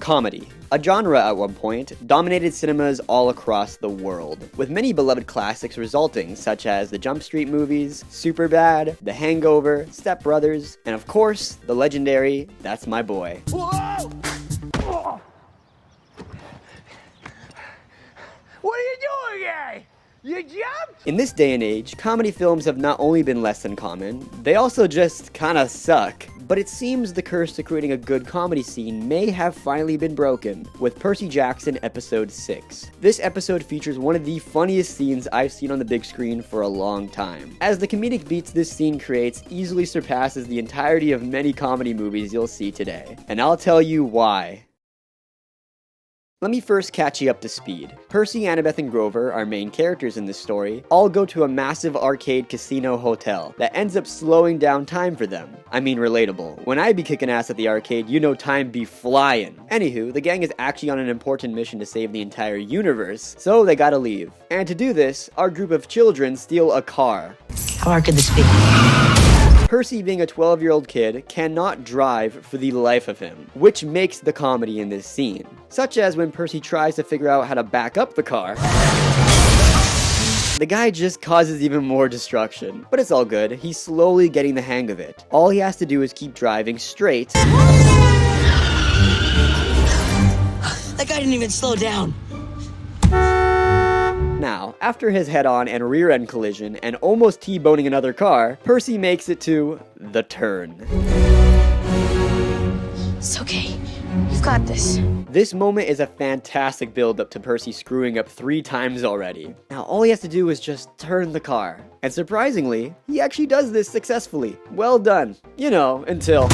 Comedy. A genre at one point dominated cinemas all across the world, with many beloved classics resulting, such as the Jump Street movies, Superbad, The Hangover, Step Brothers, and of course, the legendary That's My Boy. Whoa! What are you doing, guy? You jumped? In this day and age, comedy films have not only been less than common, they also just kinda suck. But it seems the curse to creating a good comedy scene may have finally been broken, with Percy Jackson Episode 6. This episode features one of the funniest scenes I've seen on the big screen for a long time, as the comedic beats this scene creates easily surpasses the entirety of many comedy movies you'll see today. And I'll tell you why. Let me first catch you up to speed. Percy, Annabeth, and Grover, our main characters in this story, all go to a massive arcade casino hotel that ends up slowing down time for them. I mean, relatable. When I be kicking ass at the arcade, you know time be flying. Anywho, the gang is actually on an important mission to save the entire universe, so they gotta leave. And to do this, our group of children steal a car. How hard could this be? Percy, being a 12-year-old kid, cannot drive for the life of him, which makes the comedy in this scene. Such as when Percy tries to figure out how to back up the car. The guy just causes even more destruction, but it's all good, he's slowly getting the hang of it. All he has to do is keep driving straight. That guy didn't even slow down. Now, after his head-on and rear-end collision and almost T-boning another car, Percy makes it to the turn. It's okay. You've got this. This moment is a fantastic build-up to Percy screwing up 3 times already. Now, all he has to do is just turn the car. And surprisingly, he actually does this successfully. Well done. You know, until...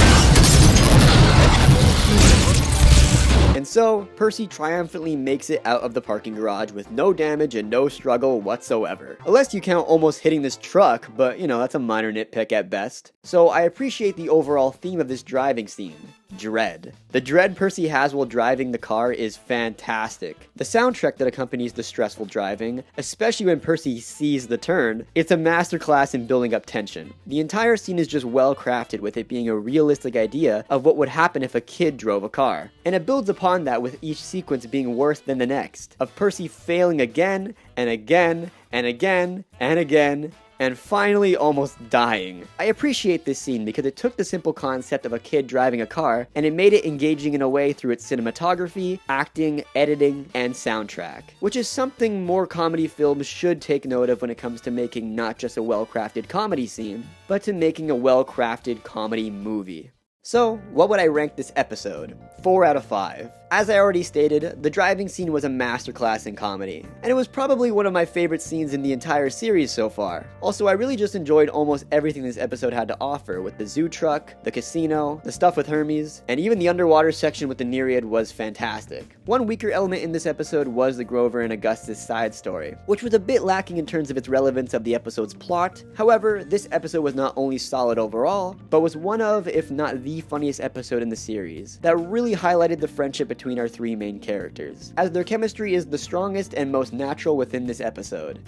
And so, Percy triumphantly makes it out of the parking garage with no damage and no struggle whatsoever. Unless you count almost hitting this truck, but you know, that's a minor nitpick at best. So I appreciate the overall theme of this driving scene. Dread. The dread Percy has while driving the car is fantastic. The soundtrack that accompanies the stressful driving, especially when Percy sees the turn, it's a masterclass in building up tension. The entire scene is just well crafted, with it being a realistic idea of what would happen if a kid drove a car. And it builds upon that, with each sequence being worse than the next, of Percy failing again and again and again and again, and finally almost dying. I appreciate this scene because it took the simple concept of a kid driving a car and it made it engaging in a way through its cinematography, acting, editing, and soundtrack, which is something more comedy films should take note of when it comes to making not just a well-crafted comedy scene, but to making a well-crafted comedy movie. So, what would I rank this episode? 4 out of 5. As I already stated, the driving scene was a masterclass in comedy, and it was probably one of my favorite scenes in the entire series so far. Also, I really just enjoyed almost everything this episode had to offer, with the zoo truck, the casino, the stuff with Hermes, and even the underwater section with the Nereid was fantastic. One weaker element in this episode was the Grover and Augustus side story, which was a bit lacking in terms of its relevance of the episode's plot. However, this episode was not only solid overall, but was one of, if not the funniest episode in the series, that really highlighted the friendship between our 3 main characters, as their chemistry is the strongest and most natural within this episode.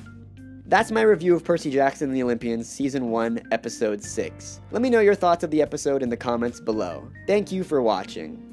That's my review of Percy Jackson and the Olympians Season 1, Episode 6. Let me know your thoughts of the episode in the comments below. Thank you for watching.